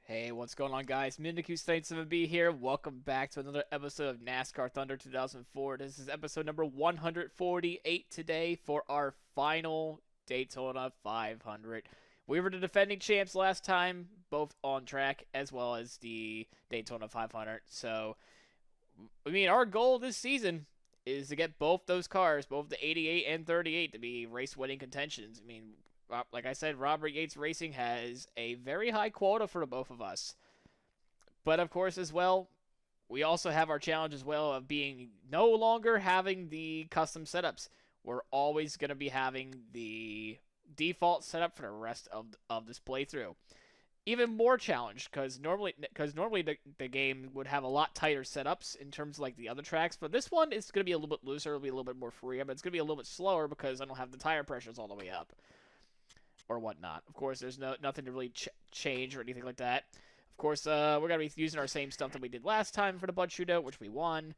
Hey, what's going on, guys? Mindaku7B here. Welcome back to another episode of NASCAR Thunder 2004. This is episode number 148 today for our final Daytona 500. We were the defending champs last time, both on track as well as the Daytona 500. So, our goal this season is to get both those cars, both the 88 and 38, to be race-winning contentions. Like I said, Robert Yates Racing has a very high quota for the both of us. But of course, as well, we also have our challenge as well of being no longer having the custom setups. We're always going to be having the default setup for the rest of this playthrough. Even more challenge because normally the game would have a lot tighter setups in terms of like the other tracks. But this one is going to be a little bit looser. It'll be a little bit more free, but it's going to be a little bit slower because I don't have the tire pressures all the way up or whatnot. Of course, there's nothing to really change or anything like that. Of course, we're going to be using our same stuff that we did last time for the Bud Shootout, which we won.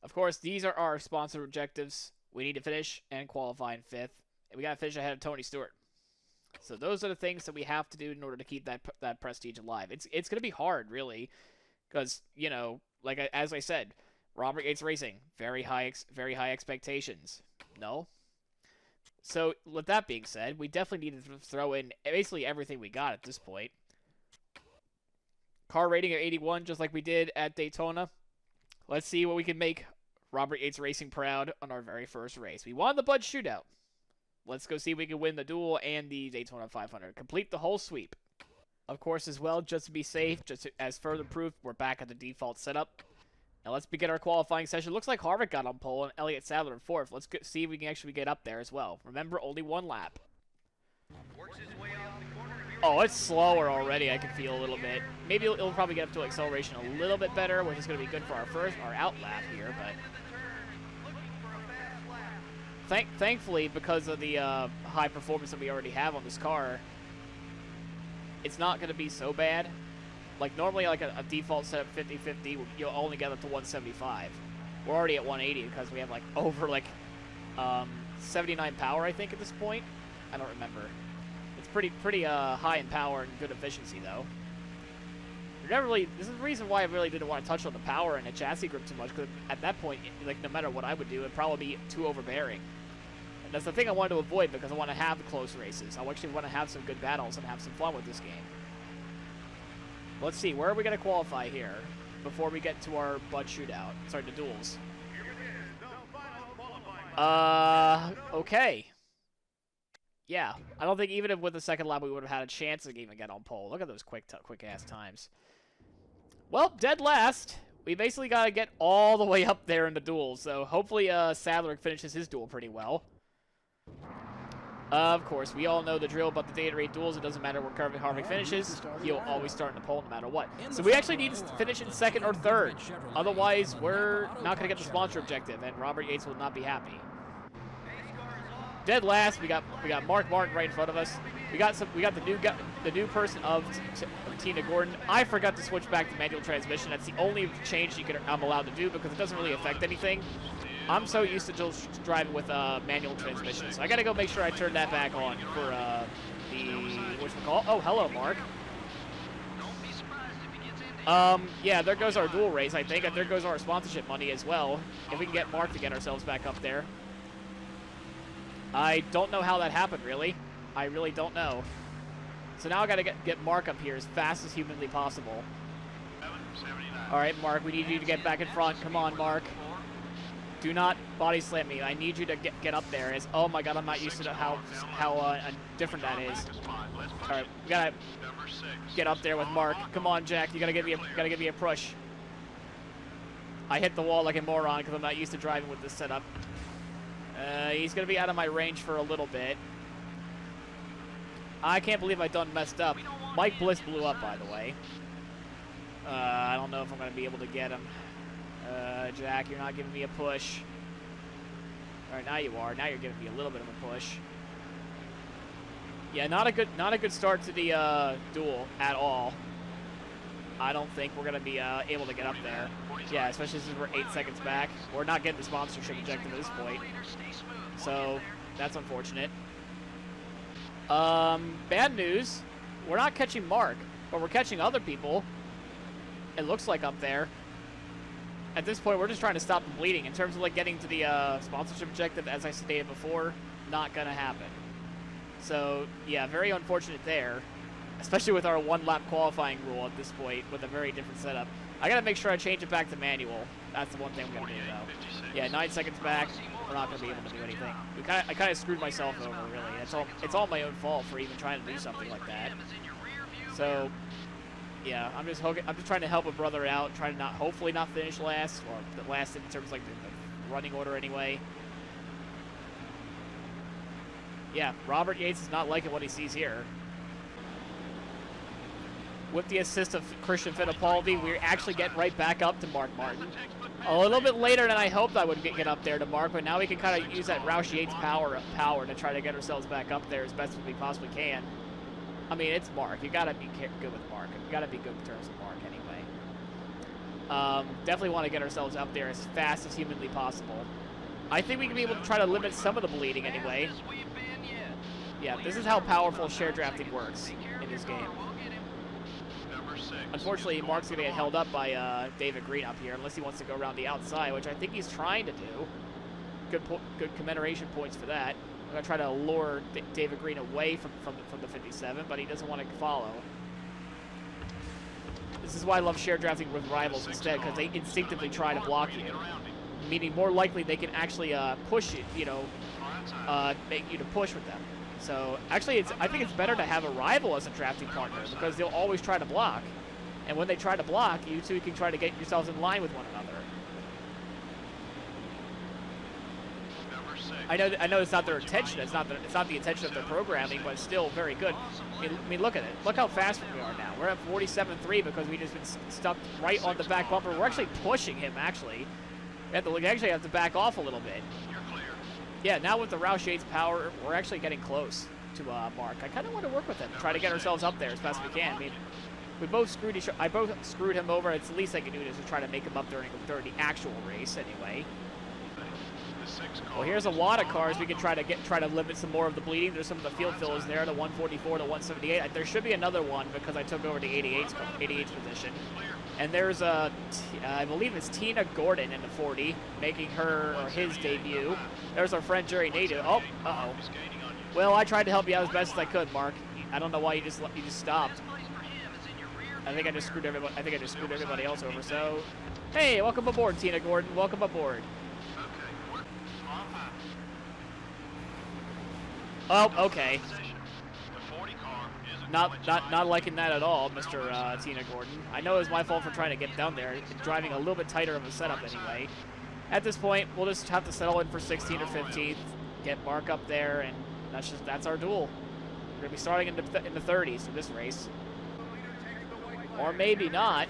Of course, these are our sponsor objectives. We need to finish and qualify in 5th. And we got to finish ahead of Tony Stewart. So those are the things that we have to do in order to keep that prestige alive. It's going to be hard, really, because, as I said, Robert Yates Racing, very high expectations. No? So, with that being said, we definitely need to throw in basically everything we got at this point. Car rating of 81, just like we did at Daytona. Let's see what we can make Robert Yates Racing proud on our very first race. We won the Bud Shootout. Let's go see if we can win the duel and the Daytona 500. Complete the whole sweep. Of course, as well, just to be safe, as further proof, we're back at the default setup. Now let's begin our qualifying session. Looks like Harvick got on pole and Elliott Sadler in 4th. Let's see if we can actually get up there as well. Remember, only one lap. Oh, it's slower already. I can feel a little bit. Maybe it'll probably get up to acceleration a little bit better, which is going to be good for our out lap here. But thankfully, because of the high performance that we already have on this car, it's not going to be so bad. Like, normally, like a default setup 50-50, you'll only get up to 175. We're already at 180 because we have, like, over, 79 power, I think, at this point. I don't remember. It's pretty high in power and good efficiency, though. This is the reason why I really didn't want to touch on the power and the chassis grip too much, because at that point, no matter what I would do, it'd probably be too overbearing. And that's the thing I wanted to avoid because I want to have close races. I actually want to have some good battles and have some fun with this game. Let's see, where are we going to qualify here before we get to our Bud Shootout? Sorry, the duels. Okay. Yeah, I don't think even with the second lap we would have had a chance to even get on pole. Look at those quick-ass times. Well, dead last. We basically got to get all the way up there in the duels, so hopefully Sadler finishes his duel pretty well. Of course, we all know the drill about the data rate duels. It doesn't matter where Harvick finishes. He'll always start in the pole no matter what. So we actually need to finish in 2nd or 3rd. Otherwise, we're not going to get the sponsor objective, and Robert Yates will not be happy. Dead last, we got Mark Martin right in front of us. We got the new person of Tina Gordon. I forgot to switch back to manual transmission. That's the only change I'm allowed to do because it doesn't really affect anything. I'm so used to just driving with manual transmission, so I gotta go make sure I turn that back on for oh, hello, Mark. Yeah, there goes our dual race, I think, and there goes our sponsorship money as well. If we can get Mark to get ourselves back up there. I don't know how that happened, really. I really don't know. So now I gotta get Mark up here as fast as humanly possible. All right, Mark, we need you to get back in front. Come on, Mark. Do not body slam me. I need you to get up there. Oh my God, I'm not used to how different that is. All right, we gotta get up there with Mark. Come on, Jack. You gotta give me a push. I hit the wall like a moron because I'm not used to driving with this setup. He's gonna be out of my range for a little bit. I can't believe I done messed up. Mike Bliss blew up, by the way. I don't know if I'm gonna be able to get him. Jack, you're not giving me a push. All right, now you are. Now you're giving me a little bit of a push. Yeah, not a good start to the duel at all. I don't think we're gonna be able to get up there. Yeah, especially since we're 8 seconds back. We're not getting the sponsorship objective at this point, so that's unfortunate. Bad news. we're not catching Mark, but we're catching other people. It looks like up there. At this point, we're just trying to stop the bleeding. In terms of like getting to the sponsorship objective, as I stated before, not gonna happen. So yeah, very unfortunate there, especially with our 1 lap qualifying rule at this point with a very different setup. I gotta make sure I change it back to manual. That's the one thing I'm gonna do though. Yeah, 9 seconds back. We're not gonna be able to do anything. I kind of screwed myself over, really. It's all my own fault for even trying to do something like that. So, yeah, I'm just trying to help a brother out, trying to hopefully not finish last, or the last in terms of like the running order anyway. Yeah, Robert Yates is not liking what he sees here. With the assist of Christian Fittipaldi, we're actually getting right back up to Mark Martin. A little bit later than I hoped I would get up there to Mark, but now we can kind of use that Roush Yates power to try to get ourselves back up there as best as we possibly can. I mean, it's Mark. You gotta be good with Mark. You gotta be good in terms of Mark anyway. Definitely want to get ourselves up there as fast as humanly possible. I think we can be able to try to limit some of the bleeding anyway. Yeah, this is how powerful share drafting works in this game. Unfortunately, Mark's going to get held up by David Green up here, unless he wants to go around the outside, which I think he's trying to do. Good commemoration points for that. I'm going to try to lure David Green away from the 57, but he doesn't want to follow. This is why I love share drafting with rivals instead, because they instinctively try to block you. Meaning more likely they can actually push it, make you to push with them. So actually, I think it's better to have a rival as a drafting partner, because they'll always try to block. And when they try to block, you two can try to get yourselves in line with one another. I know it's not their intention. It's not the intention of their programming, but it's still very good. I mean, look at it. Look how fast we are now. We're at 47.3 because we just been stuck right on the back bumper. We're actually pushing him. Actually, we actually have to back off a little bit. Yeah, now with the Roush Yates power, we're actually getting close to Mark. I kind of want to work with him, try to get ourselves up there as fast as we can. I mean, I both screwed him over. It's the least I can do is to try to make him up during the actual race anyway. Well, here's a lot of cars we can try to limit some more of the bleeding. There's some of the field fillers there, the 144 to 178. There should be another one because I took over the 88's position. And there's I believe it's Tina Gordon in the 40, making his debut. There's our friend Jerry Nadeau. Oh, uh-oh. Well, I tried to help you out as best as I could, Mark. I don't know why you just stopped. I think I just screwed everybody else over. So, hey, welcome aboard, Tina Gordon. Welcome aboard. Oh, okay. Not liking that at all, Mr. Tina Gordon. I know it was my fault for trying to get down there, driving a little bit tighter of a setup anyway. At this point, we'll just have to settle in for 16th or 15th, get Mark up there, and that's our duel. We're gonna be starting in the 30s in this race, or maybe not,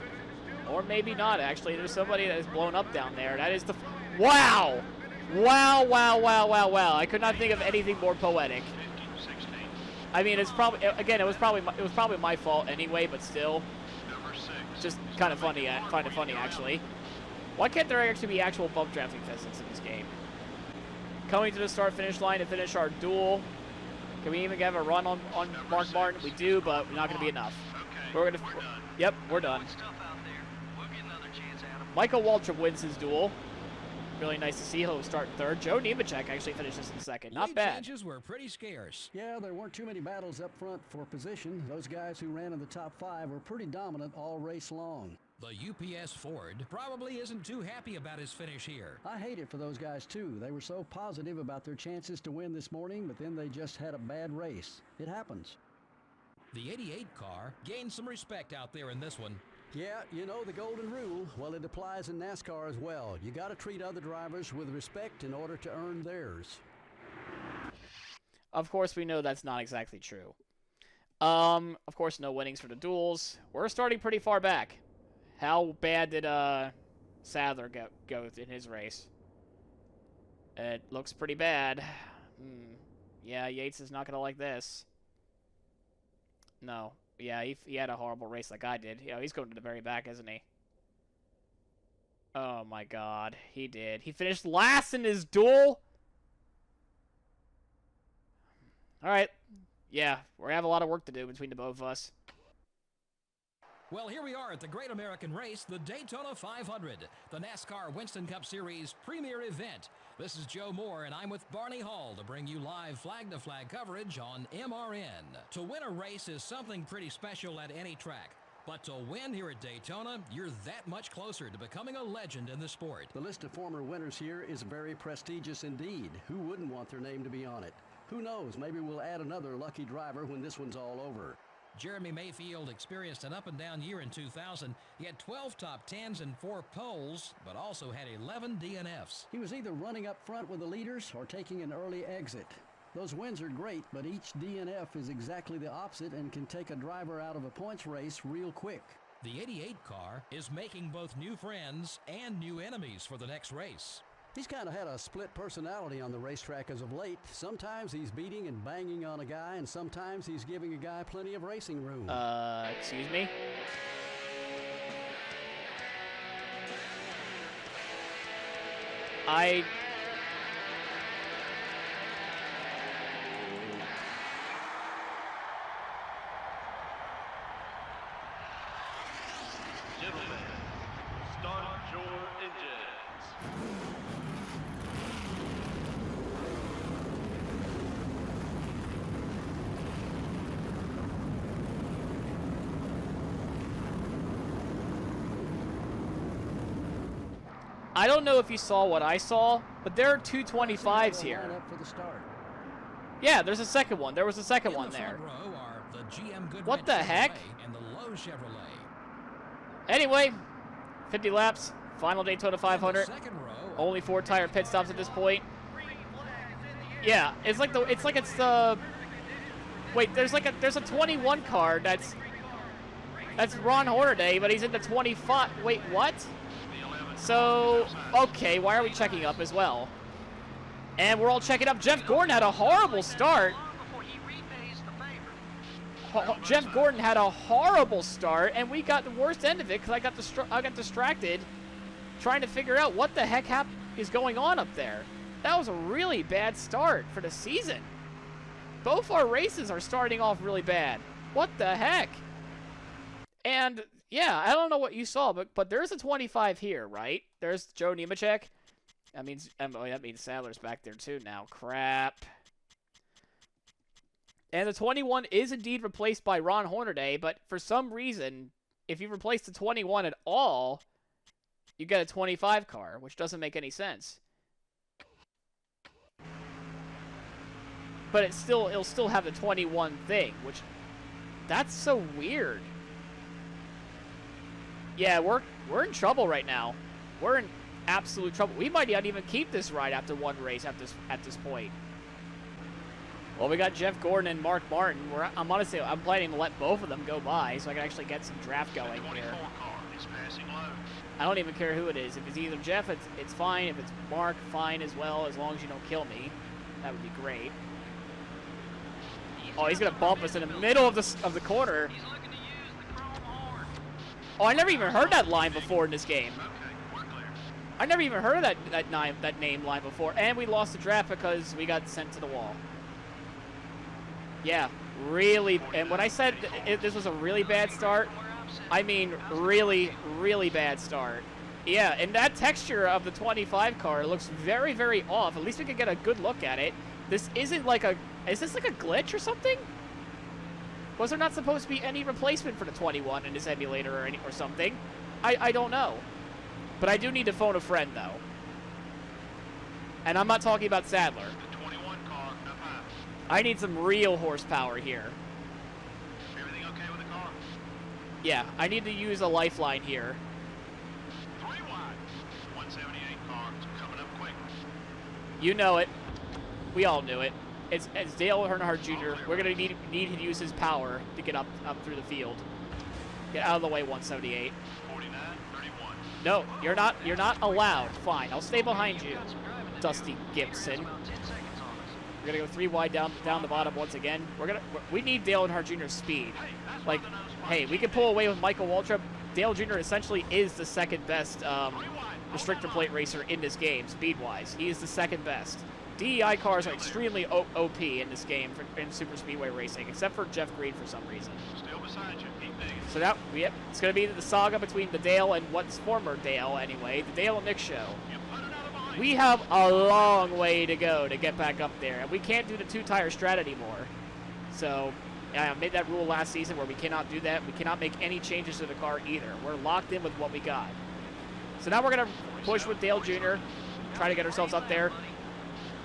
Actually, there's somebody that is blown up down there. That is the wow. I could not think of anything more poetic. I mean, it was probably my fault anyway, but still, just kind of funny. I find it funny actually. Why can't there actually be actual bump drafting physics in this game? Coming to the start-finish line to finish our duel. Can we even have a run on Mark Martin? We do, but we're not going to be enough. Yep, we're done. Michael Waltrip wins his duel. Really nice to see. He'll start third. Joe Nemechek actually finishes in second. Not bad. Changes were pretty scarce. Yeah, there weren't too many battles up front for position. Those guys who ran in the top 5 were pretty dominant all race long. The UPS Ford probably isn't too happy about his finish here. I hate it for those guys, too. They were so positive about their chances to win this morning, but then they just had a bad race. It happens. The 88 car gained some respect out there in this one. Yeah, you know the golden rule. Well, it applies in NASCAR as well. You got to treat other drivers with respect in order to earn theirs. Of course, we know that's not exactly true. Of course, no winnings for the duels. We're starting pretty far back. How bad did Sadler go in his race? It looks pretty bad. Yeah, Yates is not going to like this. No. Yeah, he had a horrible race like I did. Yeah, he's going to the very back, isn't he? Oh, my God. He did. He finished last in his duel? All right. yeah, we have a lot of work to do between the both of us. Well, here we are at the Great American Race, the Daytona 500, the NASCAR Winston Cup Series premier event. This is Joe Moore, and I'm with Barney Hall to bring you live flag-to-flag coverage on MRN. To win a race is something pretty special at any track. But to win here at Daytona, you're that much closer to becoming a legend in the sport. The list of former winners here is very prestigious indeed. Who wouldn't want their name to be on it? Who knows, maybe we'll add another lucky driver when this one's all over. Jeremy Mayfield experienced an up-and-down year in 2000. He had 12 top 10s and 4 poles, but also had 11 DNFs. He was either running up front with the leaders or taking an early exit. Those wins are great, but each DNF is exactly the opposite and can take a driver out of a points race real quick. The 88 car is making both new friends and new enemies for the next race. He's kind of had a split personality on the racetrack as of late. Sometimes he's beating and banging on a guy, and sometimes he's giving a guy plenty of racing room. Excuse me? Gentlemen, start your engines. I don't know if you saw what I saw, but there are two 25s here. Line up for the start. Yeah, there's a second one. There was a second one In the there. front row are the GM Goodrich What the heck? Chevrolet and the Lowe Chevrolet. Anyway, 50 laps, final Daytona In the 500. second row, Only 4 tire pit stops at this point. Yeah, it's like the. Wait, there's a 21 car that's Ron Hornaday, but he's in the 25. Wait, what? So, okay, why are we checking up as well? And we're all checking up. Jeff Gordon had a horrible start. Jeff Gordon had a horrible start, and we got the worst end of it because I got distracted trying to figure out what the heck is going on up there. That was a really bad start for the season. Both our races are starting off really bad. What the heck? And yeah, I don't know what you saw, but there's a 25 here, right? There's Joe Nemechek. That means Sadler's back there too now. Crap. And the 21 is indeed replaced by Ron Hornaday, but for some reason, if you replace the 21 at all, you get a 25 car, which doesn't make any sense. But it'll still have the 21 thing, which that's so weird. Yeah, we're in trouble right now. We're in absolute trouble. We might not even keep this ride after one race at this point. Well, we got Jeff Gordon and Mark Martin. I'm planning to let both of them go by so I can actually get some draft going here. I don't even care who it is. If it's either Jeff, it's fine. If it's Mark, fine as well, as long as you don't kill me. That would be great. Oh, he's gonna bump us in the middle of the corner. Oh, I never even heard that line before in this game. I never even heard of that name line before, and we lost the draft because we got sent to the wall. Yeah, really. And when I said this was a really bad start, I mean really, really bad start. Yeah, and that texture of the 25 car looks very, very off. At least we could get a good look at it. This isn't like is this like a glitch or something? Was there not supposed to be any replacement for the 21 in this emulator or something? I don't know. But I do need to phone a friend, though. And I'm not talking about Sadler. I need some real horsepower here. Everything okay with the car? Yeah, I need to use a lifeline here. 3 wide. 178 car coming up quick. You know it. We all knew it. It's Dale Earnhardt Jr. We're gonna need to use his power to get up through the field. Get out of the way, 178. 49, 31. No, you're not allowed. Fine, I'll stay behind you, Dusty Gibson. We're gonna go 3 wide down the bottom once again. We need Dale Earnhardt Jr.'s speed. Like, hey, we can pull away with Michael Waltrip. Dale Jr. essentially is the second best restrictor plate racer in this game, speed-wise. He is the second best. DEI cars are extremely OP in this game in super speedway racing, except for Jeff Green for some reason. Still beside you. Keep digging. So that, yep, it's going to be the saga between the Dale and what's former Dale anyway, the Dale and Nick show. You put it out of mind. We have a long way to go to get back up there, and we can't do the two-tire strat anymore. So I made that rule last season where we cannot do that. We cannot make any changes to the car either. We're locked in with what we got. So now we're going to push with Dale Jr., try to get ourselves up there.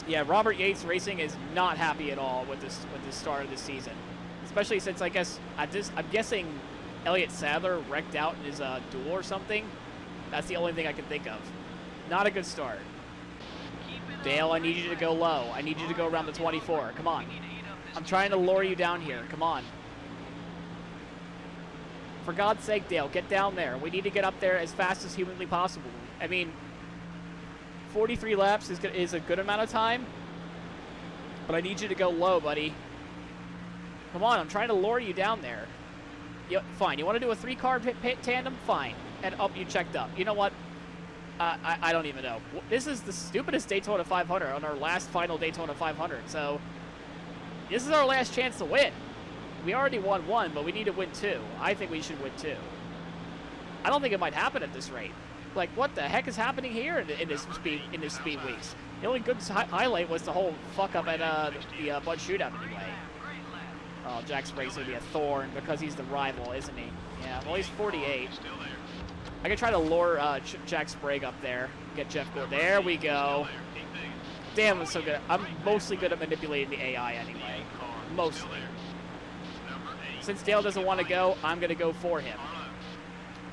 Yeah, Robert Yates Racing is not happy at all with this start of this season, especially since I'm guessing Elliott Sadler wrecked out in his duel or something. That's the only thing I can think of. Not a good start. Dale, I need you to go low. I need you to go around the 24. Come on. I'm trying to lure you down here. Come on. For God's sake, Dale, get down there. We need to get up there as fast as humanly possible. I mean, 43 laps is a good amount of time, but I need you to go low, buddy. Come on, I'm trying to lure you down there. Fine, you want to do a 3-car tandem? Fine. And you checked up. You know what? I don't even know. This is the stupidest Daytona 500 on our last final Daytona 500, so this is our last chance to win. We already won 1, but we need to win 2. I think we should win 2. I don't think it might happen at this rate. Like, what the heck is happening here in this speed weeks? The only good highlight was the whole fuck up at the Bud Shootout anyway. Oh, Jack Sprague's gonna be a thorn because he's the rival, isn't he? Yeah, well, he's 48. I could try to lure Jack Sprague up there. Get Jeff Gordon. There we go. Damn, I'm so good. I'm mostly good at manipulating the AI anyway. Mostly. Since Dale doesn't want to go, I'm going to go for him.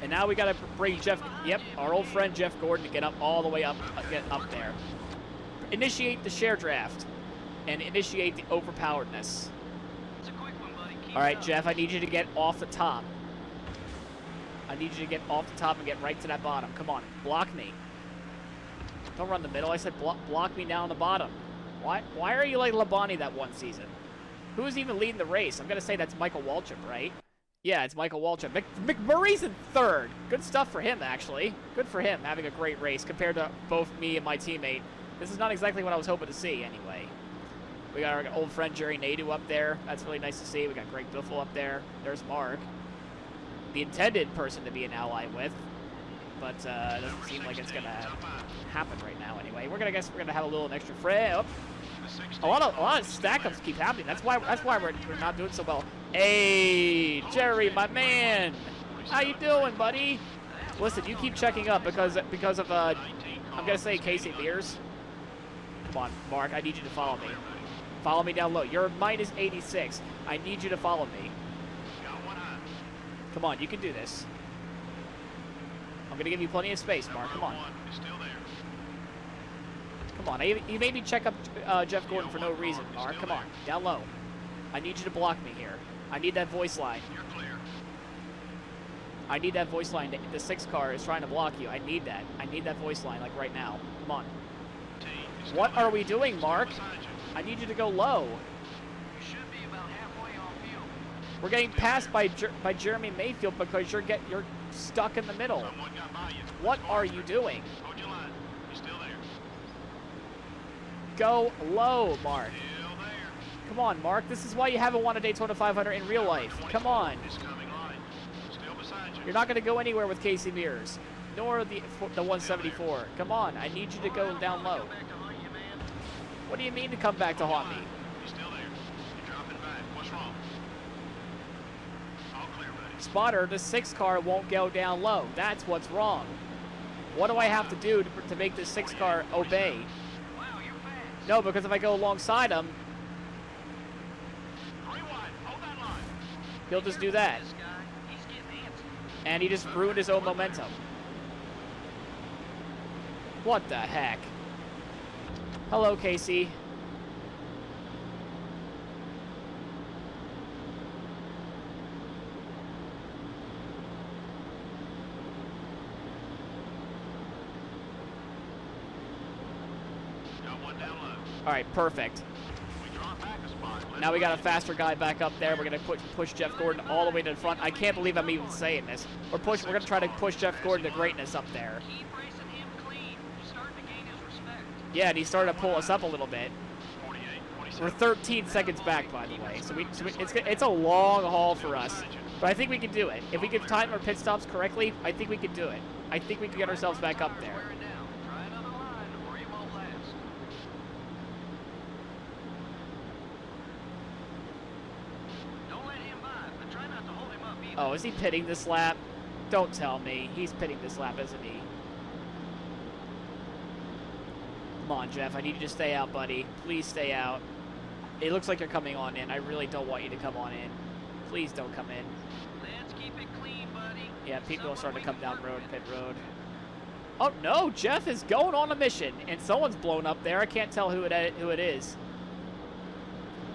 And now we got to bring our old friend Jeff Gordon to get up all the way up, get up there. Initiate the share draft and initiate the overpoweredness. All right, Jeff, I need you to get off the top. I need you to get off the top and get right to that bottom. Come on, block me. Don't run the middle. I said block me down the bottom. Why are you like Labonte that one season? Who's even leading the race? I'm going to say that's Michael Waltrip, right? Yeah, it's Michael Waltrip. McMurray's in 3rd. Good stuff for him, actually. Good for him, having a great race compared to both me and my teammate. This is not exactly what I was hoping to see, anyway. We got our old friend Jerry Nadeau up there. That's really nice to see. We got Greg Biffle up there. There's Mark. The intended person to be an ally with. But it doesn't seem like it's going to happen right now, anyway. We're going to have a little extra fray. Oh. A lot of stack-ups keep happening. That's why we're not doing so well. Hey, Jerry, my man, how you doing, buddy? Listen, you keep checking up because of I'm gonna say Casey Mears. Come on, Mark, I need you to follow me. Follow me down low. You're minus 86. I need you to follow me. Come on, you can do this. I'm gonna give you plenty of space, Mark. Come on. Come on, you made me check up Jeff Gordon for no reason, Mark. Come on, down low. I need you to block me here. I need that voice line. You're clear. I need that voice line. The 6 car is trying to block you. I need that. I need that voice line, like right now. Come on. What are we doing, Mark? I need you to go low. You should be about halfway on field. We're getting passed by Jeremy Mayfield because you're stuck in the middle. Someone got by you. What are you doing? Hold your line. You're still there. Go low, Mark. Still there. Come on, Mark. This is why you haven't won a Daytona 500 in real life. Come on. This coming line. Still beside you. You're not going to go anywhere with Casey Mears, nor the 174. Come on. I need you to go down low. What do you mean to come back to haunt me? You're still there. You're dropping back. What's wrong? All clear, buddy. Spotter, the 6 car won't go down low. That's what's wrong. What do I have to do to make this 6 car obey? Wow, you're fast. No, because if I go alongside him, 3 wide. Hold that line. he'll just do that. This guy, he's getting antsy. And he just ruined his own momentum. What the heck? Hello, Casey. Got one down low. All right, perfect. We draw back a spot. Now we got a faster guy back up there. We're gonna push Jeff Gordon all the way to the front. I can't believe I'm even saying this. We're gonna try to push Jeff Gordon to greatness up there. Keep racing him clean. You're starting to gain his respect. Yeah, and he started to pull us up a little bit. 48, We're 27. 13 seconds back, by the way, so it's a long haul for us. But I think we can do it. If we can time our pit stops correctly, I think we can do it. I think we can get ourselves back up there. Wear it down. Try another line or you won't last. Don't let him by, but try not to hold him up either. Oh, is he pitting this lap? Don't tell me. He's pitting this lap, isn't he? Come on, Jeff. I need you to stay out, buddy. Please stay out. It looks like you're coming on in. I really don't want you to come on in. Please don't come in. Let's keep it clean, buddy. Yeah, people are starting to come down road, pit road. Oh, no. Jeff is going on a mission, and someone's blown up there. I can't tell who it is.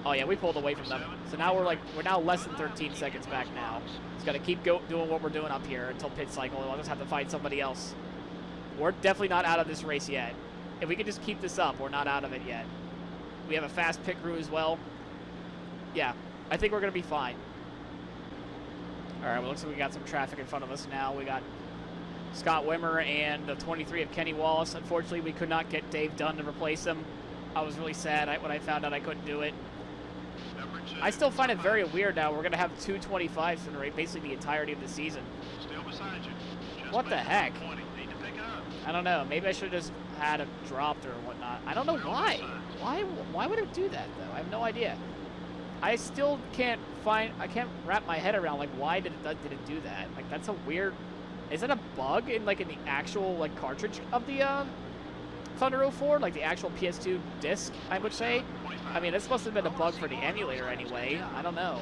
Oh, yeah, we pulled away from them. So now we're now less than 13 seconds back now. Just got to keep doing what we're doing up here until pit cycle. I'll just have to find somebody else. We're definitely not out of this race yet. If we can just keep this up, we're not out of it yet. We have a fast pit crew as well. Yeah, I think we're going to be fine. All right, well, looks like we got some traffic in front of us now. We got Scott Wimmer and the 23 of Kenny Wallace. Unfortunately, we could not get Dave Dunn to replace him. I was really sad when I found out I couldn't do it. Number 2. I still find it very weird now. We're going to have 2 25s for basically the entirety of the season. Still beside you. Just What the made it heck? 20. Need to pick it up. I don't know. Maybe I should have just had it dropped or whatnot. I don't know why. Why would it do that, though? I have no idea. I still can't wrap my head around, like, why did it do that? Like, that's a weird... Is it a bug in the actual, cartridge of the, Thunder 04? Like, the actual PS2 disc, I would say? I mean, this must have been a bug for the emulator anyway. I don't know.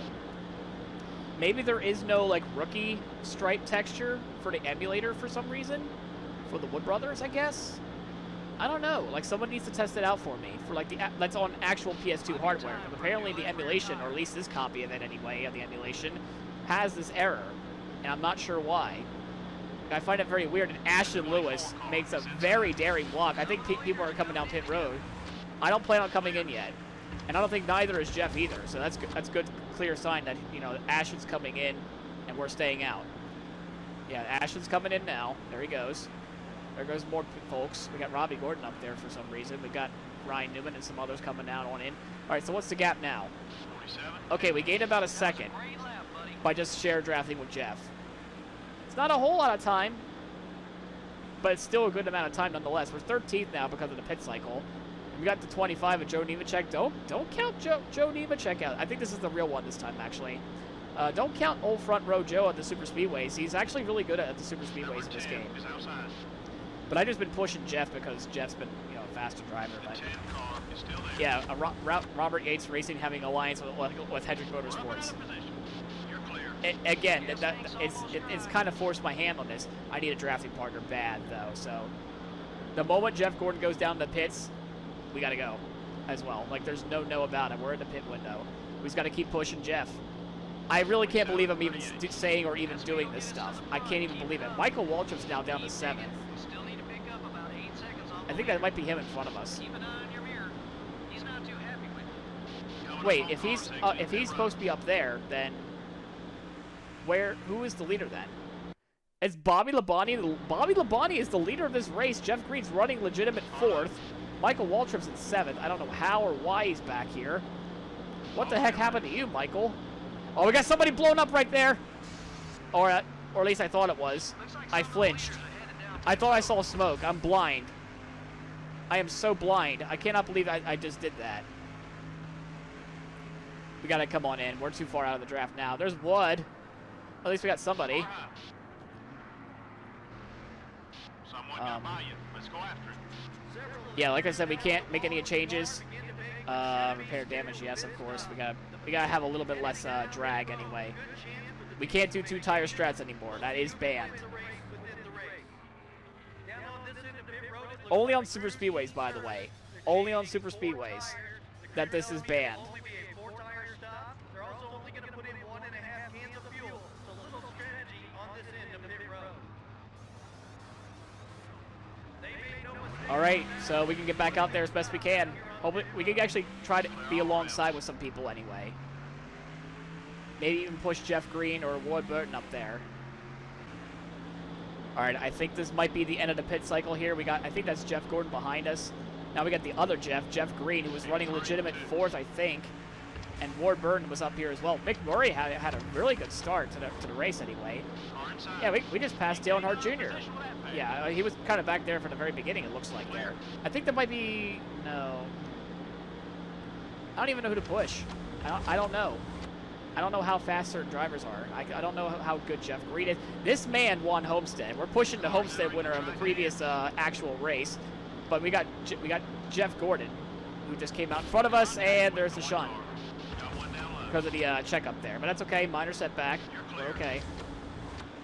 Maybe there is no, rookie stripe texture for the emulator for some reason? For the Wood Brothers, I guess? I don't know. Someone needs to test it out for me. For, that's on actual PS2 hardware. But apparently the emulation, or at least this copy of it anyway, of the emulation, has this error. And I'm not sure why. I find it very weird. And Ashton Lewis makes a very daring block. I think people are coming down pit road. I don't plan on coming in yet. And I don't think neither is Jeff either. So that's good, clear sign that, Ashton's coming in and we're staying out. Yeah, Ashton's coming in now. There he goes. There goes more folks. We got Robbie Gordon up there for some reason. We got Ryan Newman and some others coming down on in. All right, so what's the gap now? 47. Okay, we gained about a second Great lap, buddy. by just share drafting with Jeff. It's not a whole lot of time, but it's still a good amount of time nonetheless. We're 13th now because of the pit cycle. We got the 25 of Joe Nemechek. Don't count Joe Nemechek out. I think this is the real one this time, actually. Don't count old front row Joe at the super speedways. He's actually really good at the super speedways in this game. Is outside. But I just been pushing Jeff because Jeff's been, a faster driver. The But 10 car is still there. yeah, Robert Yates Racing having alliance with Hendrick Rub it Motorsports. out of position. You're clear. Again, it's kind of forced my hand on this. I need a drafting partner bad though. So the moment Jeff Gordon goes down to the pits, we got to go as well. There's no about it. We're in the pit window. We just got to keep pushing Jeff. I really can't believe I'm even saying or even doing this stuff. I can't even believe it. Michael Waltrip's now down to 7th. Still need to pick up about 8 seconds off I think that might be him in front of us. Keep an eye on your mirror. He's not too happy with you. Coming Wait, up on if he's car 6 in pit supposed to be up there, then who is the leader then? It's Bobby Labonte. Bobby Labonte is the leader of this race. Jeff Green's running legitimate 4th. Michael Waltrip's in 7th. I don't know how or why he's back here. What the heck happened to you, Michael? Oh, we got somebody blown up right there. Or at least I thought it was. I flinched. I thought I saw smoke. I'm blind. I am so blind. I cannot believe I just did that. We gotta come on in. We're too far out of the draft now. There's Wood. At least we got somebody. Someone got by you. Let's go after it. Yeah, like I said, we can't make any changes. Repair damage, yes, of course. We gotta have a little bit less drag anyway. We can't do 2 tire strats anymore. That is banned. Only on super speedways, by the way. Only on super speedways that this is banned. All right, so we can get back out there as best we can. Hopefully, we can actually try to be alongside with some people anyway. Maybe even push Jeff Green or Wood Burton up there. All right, I think this might be the end of the pit cycle here. I think that's Jeff Gordon behind us. Now we got the other Jeff Green, who was running legitimate 4th, I think. And Ward Burton was up here as well. Mick Murray had a really good start to the race anyway. Yeah, we just passed Dale Earnhardt Jr. Yeah, he was kind of back there from the very beginning, it looks like there. I think there might be... No. I don't even know who to push. I don't know. I don't know how fast certain drivers are. I don't know how good Jeff Green is. This man won Homestead. We're pushing the Homestead winner of the previous actual race. But we got Jeff Gordon, who just came out in front of us, and there's the shunt because of the checkup there. But that's okay. Minor setback. We're okay.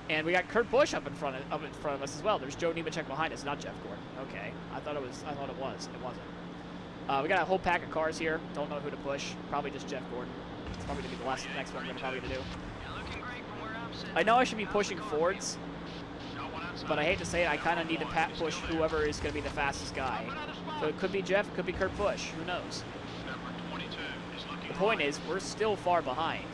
And we got Kurt Busch up in front of us as well. There's Joe Nemechek behind us, not Jeff Gordon. Okay. I thought it was. It wasn't. We got a whole pack of cars here. Don't know who to push. Probably just Jeff Gordon. It's probably gonna be the next one we're probably gonna do. I know I should be pushing Fords, but I hate to say it, I kind of need to push whoever is going to be the fastest guy. So it could be Jeff, it could be Kurt Busch, who knows. The point is, we're still far behind.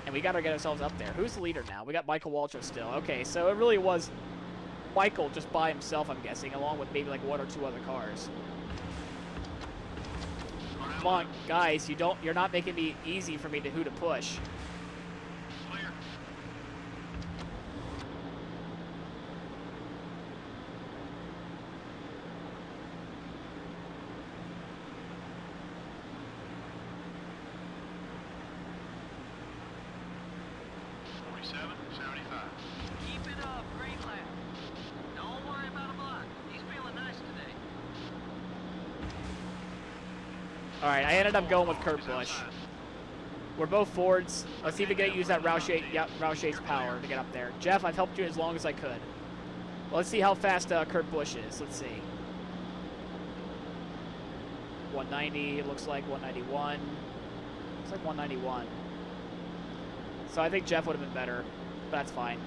And we got to get ourselves up there. Who's the leader now? We got Michael Waltrip still. Okay, so it really was Michael just by himself, I'm guessing, along with maybe like 1 or 2 other cars. Come on, guys, you're not making it easy for me to who to push. All right, I ended up going with Kurt Busch. We're both Fords. Let's see if we can use that Roush Yates power to get up there. Jeff, I've helped you as long as I could. Well, let's see how fast Kurt Busch is. Let's see. 190, it looks like 191. Looks like 191. So I think Jeff would have been better, but that's fine.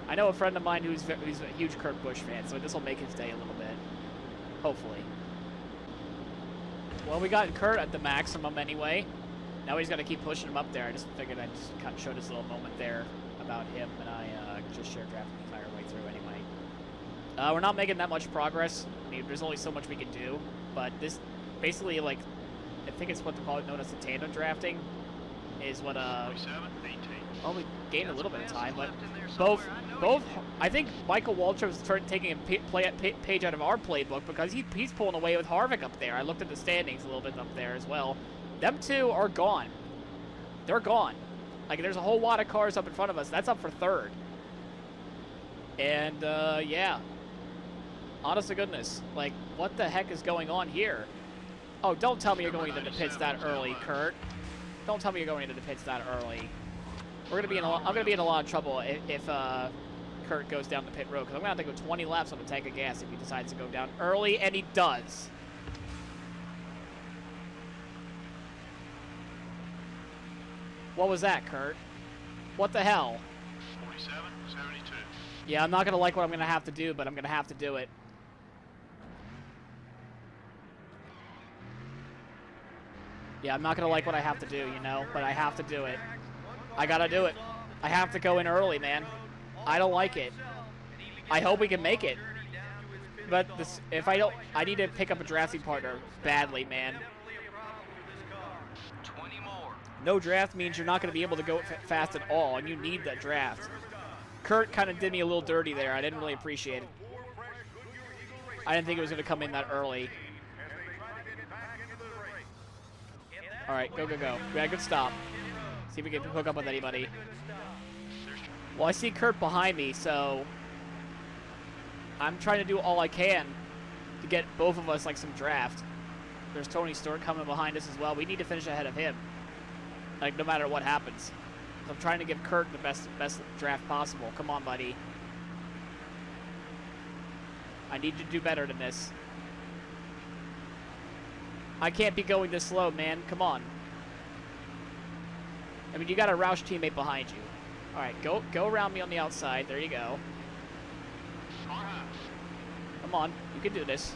I know a friend of mine who's a huge Kurt Busch fan, so this will make his day a little bit. Hopefully. Well, we got Kurt at the maximum anyway. Now he's got to keep pushing him up there. I just figured I'd just kind of show this little moment there about him, and I just shared drafting the entire way through anyway. We're not making that much progress. I mean, there's only so much we can do, but this basically, like, I think it's what they call it known as the tandem drafting, is what well, we gained a little bit of time, but both. I think Michael Waltrip is taking a page out of our playbook because he's pulling away with Harvick up there. I looked at the standings a little bit up there as well. Them two are gone. They're gone. Like, there's a whole lot of cars up in front of us. That's up for 3rd. And yeah. Honest to goodness, like, what the heck is going on here? Oh, don't tell me you're going into the pits that early, Kurt. Don't tell me you're going into the pits that early. I'm gonna be in a lot of trouble if Kurt goes down the pit road, because I'm gonna have to go 20 laps on the tank of gas if he decides to go down early, and he does. What was that, Kurt? What the hell? 47-72. Yeah, I'm not gonna like what I'm gonna have to do, but I'm gonna have to do it. Yeah, I'm not gonna like what I have to do, you know, but I have to do it. I gotta do it. I have to go in early, man. I don't like it. I hope we can make it. But if I don't, I need to pick up a drafting partner badly, man. No draft means you're not going to be able to go fast at all, and you need that draft. Kurt kind of did me a little dirty there. I didn't really appreciate it. I didn't think it was going to come in that early. All right, go, go, go. We got a good stop. See if we can hook up with anybody. Well, I see Kurt behind me, so I'm trying to do all I can to get both of us like some draft. There's Tony Stewart coming behind us as well. We need to finish ahead of him, like no matter what happens. So I'm trying to give Kurt the best draft possible. Come on, buddy. I need to do better than this. I can't be going this slow, man. Come on. I mean, you got a Roush teammate behind you. All right, go around me on the outside. There you go. Come on, you can do this.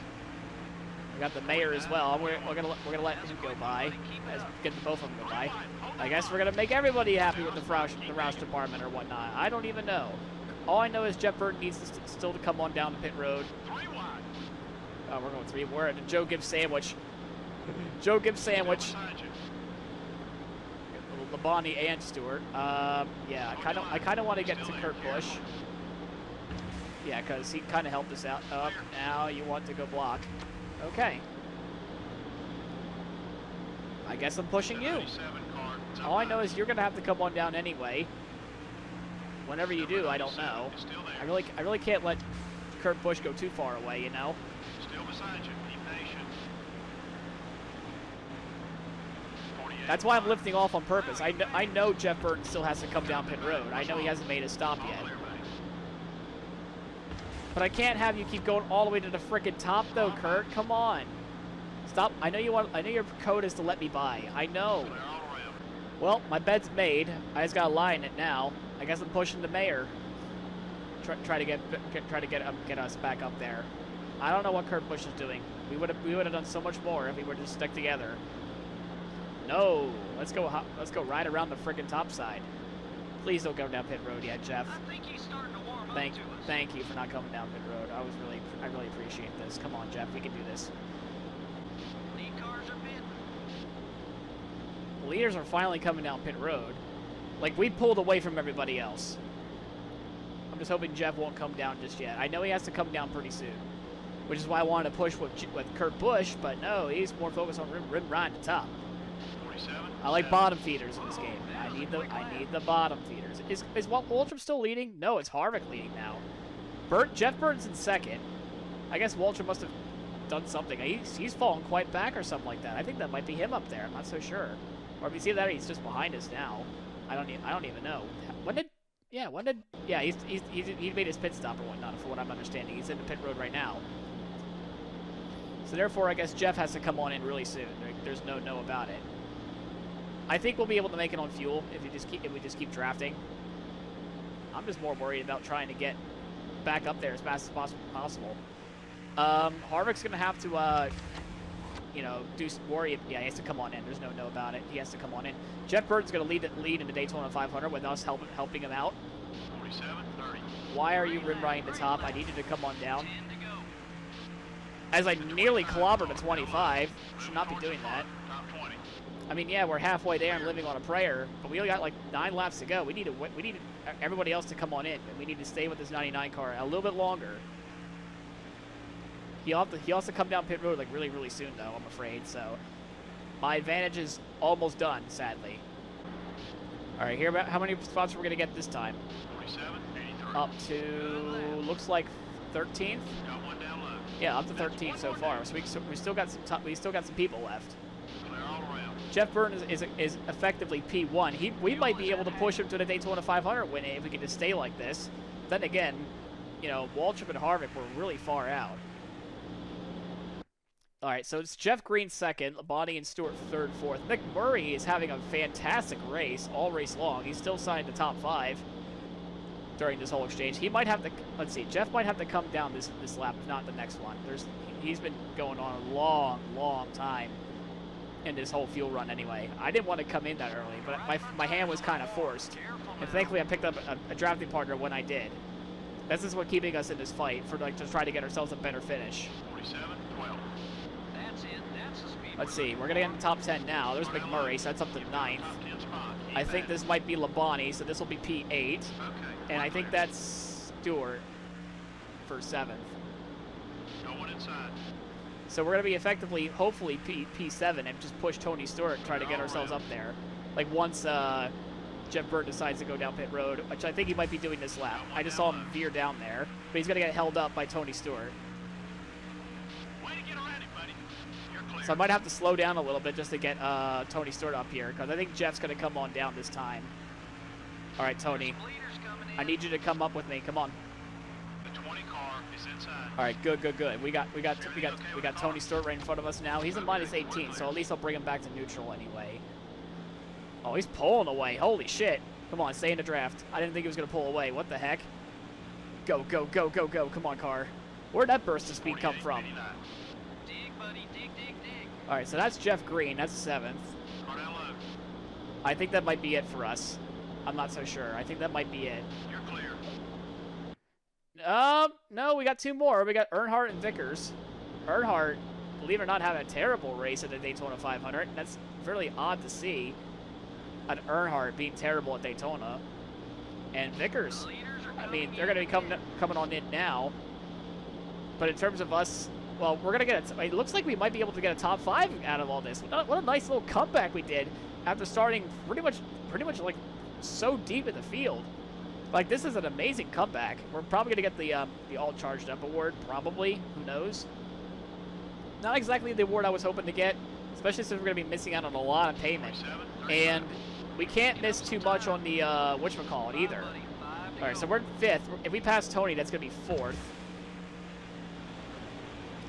We got the mayor as well. We're gonna let him go by. Let's get the both of them go by. I guess we're gonna make everybody happy with the Roush department or whatnot. I don't even know. All I know is Jeff Burton needs to still to come on down the pit road. 3 wide. Oh, we're going 3. We're at a Joe Gibbs sandwich. Joe Gibbs sandwich. Beside you. Labonte and Stewart. Yeah, I kind of want to get to Kurt Busch. Yeah, because he kind of helped us out. Up now, you want to go block. Okay. I guess I'm pushing you. 97 car. It's All I up know high. is you're gonna have to come on down anyway. Whenever you do, I don't know. It's still there. I really can't let Kurt Busch go too far away, you know. Still beside you. Be patient. 48 That's why I'm car. lifting off on purpose. I know Jeff Burton still has to come down pit road. I know he hasn't made a stop All yet. clear, buddy. But I can't have you keep going all the way to the frickin' top, though, Kurt. Come on. Stop. I know your code is to let me by. I know. Clear all around. Well, my bed's made. I just gotta lie in it now. I guess I'm pushing the mayor. Try to get us back up there. I don't know what Kurt Busch is doing. We would have done so much more if we were just stuck together. No, let's go right around the frickin' top side. Please don't go down pit road yet, Jeff. I think he's starting to warm Thank up to us. thank you for not coming down pit road. I really appreciate this. Come on, Jeff, we can do this. Lead cars are pitting. The leaders are finally coming down pit road. Like, we pulled away from everybody else. I'm just hoping Jeff won't come down just yet. I know he has to come down pretty soon, which is why I wanted to push with Kurt Busch, but no, he's more focused on rim ride to top. 47. I like bottom feeders in this game. I need the bottom feeders. Is Waltrip still leading? No, it's Harvick leading now. Jeff Burton's in second. I guess Waltrip must have done something. He's fallen quite back or something like that. I think that might be him up there. I'm not so sure. Or if you see that, he's just behind us now. I don't even know. He made his pit stop or whatnot, for what I'm understanding. He's in the pit road right now. So therefore, I guess Jeff has to come on in really soon. There's no about it. I think we'll be able to make it on fuel if we just keep drafting. I'm just more worried about trying to get back up there as fast as possible. Harvick's gonna have to worry. Yeah, he has to come on in. There's no about it. He has to come on in. Jeff Burton's gonna lead in the Daytona 500 with us helping him out. 47, 30. Why are you rim riding the top? I need you to come on down. 10 to go. As I nearly clobbered a 25. Should not be doing that. Top 20. I mean, yeah, we're halfway there and living on a prayer, but we only got like 9 laps to go. We need everybody else to come on in, and we need to stay with this 99 car a little bit longer. He'll have to come down pit road like really, really soon, though, I'm afraid. So my advantage is almost done, sadly. All right, here about how many spots we're gonna get this time? 47, 83. Up to looks like 13th. Got one down low. Yeah, up to 13 so far. So we still got some people left. Clear all around. Jeff Burton is effectively P1. We might be able to push him to the Daytona 500 win if we can just stay like this. Then again, Waltrip and Harvick were really far out. All right, so it's Jeff Green second, Labonte and Stewart third, fourth. Mick Murray is having a fantastic race all race long. He's still signed the top 5 during this whole exchange. He might have to, let's see, Jeff might have to come down this lap, if not the next one. He's been going on a long time in this whole fuel run anyway. I didn't want to come in that early, but my hand was kind of forced. And thankfully I picked up a drafting partner when I did. This is what keeping us in this fight to try to get ourselves a better finish. 47, 12. That's it. That's the speed. Let's see, we're going to get in the top 10 now. There's McMurray, so that's up to 9th. Top 10 spot. Keep I think that. this might be Labonte, so this will be P8. Okay. And I think that's Stewart for 7th. Going inside. So we're going to be effectively, hopefully, P7 and just push Tony Stewart and try to get ourselves up there. Like once Jeff Burton decides to go down pit road, which I think he might be doing this lap. I just saw him veer down there, but he's going to get held up by Tony Stewart. Way to get around him, buddy. You're clear. So I might have to slow down a little bit just to get Tony Stewart up here, because I think Jeff's going to come on down this time. All right, Tony, Leaders coming in. I need you to come up with me. Come on. The 20 car is inside. All right, good. We got Tony Stewart right in front of us now. He's in minus 18, so at least I'll bring him back to neutral anyway. Oh, he's pulling away. Holy shit. Come on, stay in the draft. I didn't think he was going to pull away. What the heck? Go. Come on, car. Where'd that burst of speed come 48, from? 89. Dig, buddy. Dig. All right, so that's Jeff Green. That's 7th. Car down low. I think that might be it for us. I'm not so sure. I think that might be it. You're clear. No, we got two more. We got Earnhardt and Vickers. Earnhardt, believe it or not, having a terrible race at the Daytona 500. That's fairly odd to see. An Earnhardt being terrible at Daytona. And Vickers, I mean, they're going to be coming on in now. But in terms of us, well, we're going to get it looks like we might be able to get a top 5 out of all this. What a nice little comeback we did after starting pretty much like so deep in the field. Like, this is an amazing comeback. We're probably going to get the all charged up award, probably. Who knows? Not exactly the award I was hoping to get, especially since we're going to be missing out on a lot of payment. And we can't miss too much on the, whatchamacallit either. All right, so we're in 5th. If we pass Tony, that's going to be 4th.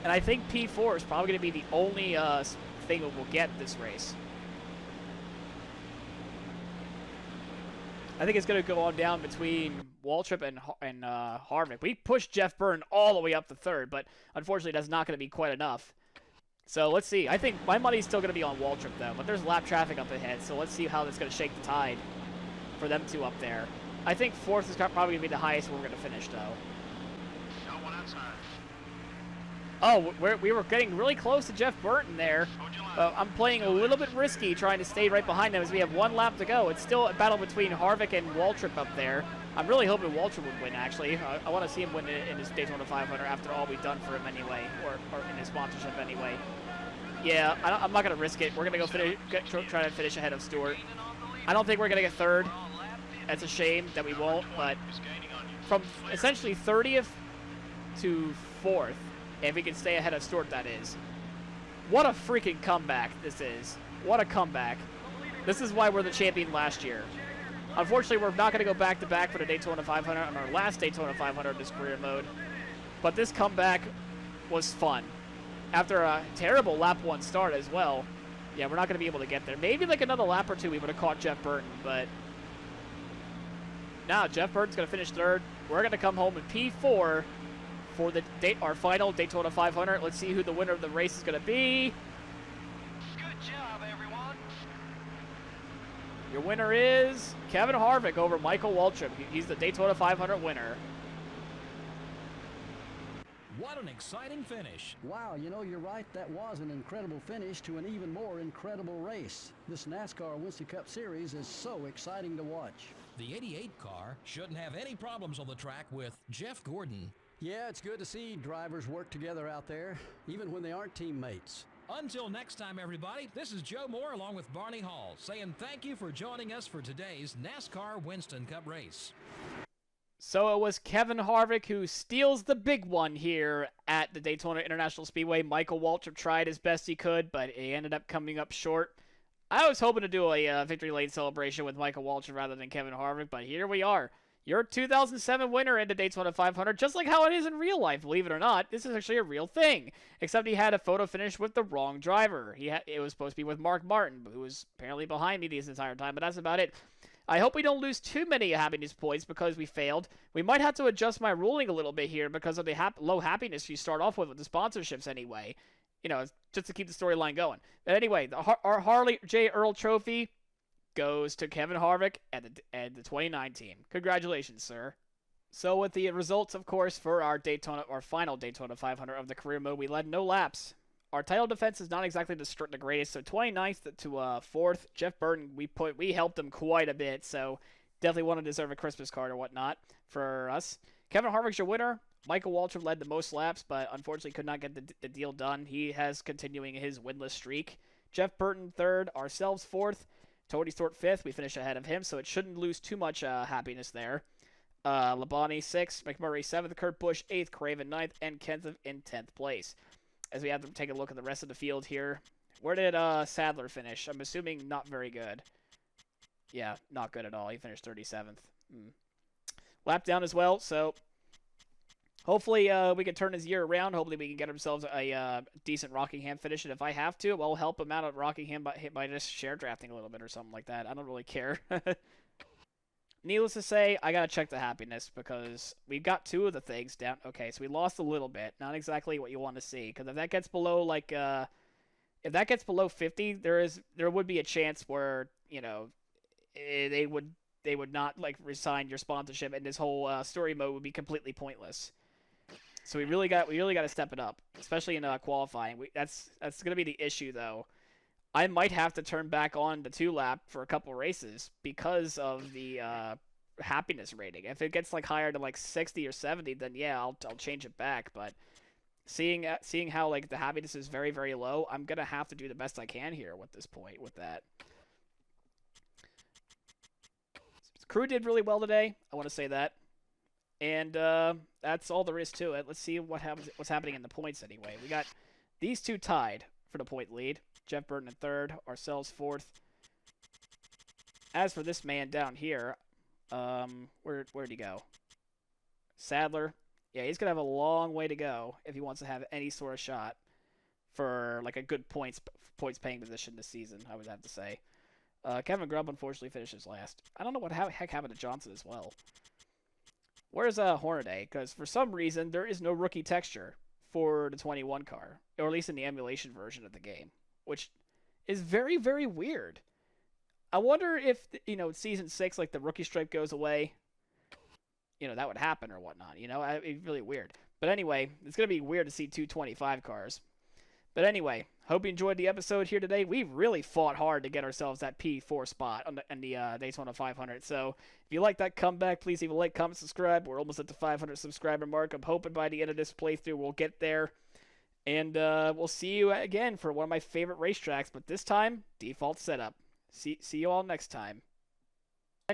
And I think P4 is probably going to be the only thing that we'll get this race. I think it's going to go on down between Waltrip and Harvick. We pushed Jeff Burton all the way up to 3rd, but unfortunately that's not going to be quite enough. So let's see. I think my money's still going to be on Waltrip, though, but there's lap traffic up ahead, so let's see how that's going to shake the tide for them two up there. I think 4th is probably going to be the highest we're going to finish, though. Oh, we were getting really close to Jeff Burton there. I'm playing a little bit risky trying to stay right behind them as we have 1 lap to go. It's still a battle between Harvick and Waltrip up there. I'm really hoping Waltrip would win, actually. I want to see him win in his Daytona 500 after all we've done for him anyway, or in his sponsorship anyway. Yeah, I'm not going to risk it. We're going to go try to finish ahead of Stewart. I don't think we're going to get 3rd. That's a shame that we won't, but from essentially 30th to 4th, if we can stay ahead of Stewart, that is. What a freaking comeback this is. What a comeback. This is why we're the champion last year. Unfortunately, we're not going to go back-to-back for the Daytona 500 on our last Daytona 500 in this career mode. But this comeback was fun. After a terrible lap 1 start as well. Yeah, we're not going to be able to get there. Maybe like another lap or 2 we would have caught Jeff Burton, but... Now, Jeff Burton's going to finish 3rd. We're going to come home in P4 for our final Daytona 500. Let's see who the winner of the race is going to be. Good job, everyone. Your winner is Kevin Harvick over Michael Waltrip. He's the Daytona 500 winner. What an exciting finish. Wow, you know, you're right. That was an incredible finish to an even more incredible race. This NASCAR Winston Cup Series is so exciting to watch. The 88 car shouldn't have any problems on the track with Jeff Gordon. Yeah, it's good to see drivers work together out there, even when they aren't teammates. Until next time, everybody, this is Joe Moore along with Barney Hall saying thank you for joining us for today's NASCAR Winston Cup race. So it was Kevin Harvick who steals the big one here at the Daytona International Speedway. Michael Waltrip tried as best he could, but he ended up coming up short. I was hoping to do a victory lane celebration with Michael Waltrip rather than Kevin Harvick, but here we are. Your 2007 winner in the Daytona 500, just like how it is in real life, believe it or not. This is actually a real thing, except he had a photo finish with the wrong driver. It was supposed to be with Mark Martin, who was apparently behind me this entire time, but that's about it. I hope we don't lose too many happiness points because we failed. We might have to adjust my ruling a little bit here because of the low happiness you start off with the sponsorships anyway. You know, just to keep the storyline going. But anyway, our Harley J. Earl Trophy goes to Kevin Harvick at the 2019. Congratulations, sir. So with the results, of course, for our final Daytona 500 of the career mode, we led no laps. Our title defense is not exactly the greatest, so 29th to 4th. Jeff Burton, we helped him quite a bit, so definitely want to deserve a Christmas card or whatnot for us. Kevin Harvick's your winner. Michael Waltrip led the most laps, but unfortunately could not get the deal done. He has continuing his winless streak. Jeff Burton 3rd, ourselves 4th. Tony Stewart 5th. We finished ahead of him, so it shouldn't lose too much happiness there. Labonte 6th, McMurray 7th, Kurt Busch 8th, Craven 9th, and Kenseth in 10th place. As we have to take a look at the rest of the field here. Where did Sadler finish? I'm assuming not very good. Yeah, not good at all. He finished 37th. Lap down as well, so hopefully we can turn his year around. Hopefully we can get ourselves a decent Rockingham finish, and if I have to, I'll help him out at Rockingham by just share drafting a little bit or something like that. I don't really care. Needless to say, I gotta check the happiness because we've got 2 of the things down. Okay, so we lost a little bit. Not exactly what you want to see, because if that gets below if that gets below 50, there would be a chance where they would they would not like resign your sponsorship, and this whole story mode would be completely pointless. So we really got to step it up, especially in qualifying. That's going to be the issue though. I might have to turn back on the 2-lap for a couple races because of the happiness rating. If it gets like higher to like 60 or 70, then yeah, I'll change it back. But seeing how like the happiness is very, very low, I'm gonna have to do the best I can here with this point with that. The crew did really well today. I want to say that. And that's all there is to it. Let's see what's happening in the points anyway. We got these two tied for the point lead. Jeff Burton in third, ourselves fourth. As for this man down here, where'd he go? Sadler. Yeah, he's gonna have a long way to go if he wants to have any sort of shot for like a good points paying position this season. I would have to say. Kevin Grubb unfortunately finishes last. I don't know what heck happened to Johnson as well. Where's Hornaday? Because for some reason there is no rookie texture for the 21 car, or at least in the emulation version of the game, which is very, very weird. I wonder if, Season 6, like, the rookie stripe goes away, that would happen or whatnot, It'd be really weird. But anyway, it's going to be weird to see 225 cars. But anyway, hope you enjoyed the episode here today. We really fought hard to get ourselves that P4 spot on the Daytona 500. So if you like that comeback, please leave a like, comment, subscribe. We're almost at the 500 subscriber mark. I'm hoping by the end of this playthrough we'll get there. And we'll see you again for one of my favorite racetracks, but this time, default setup. See you all next time.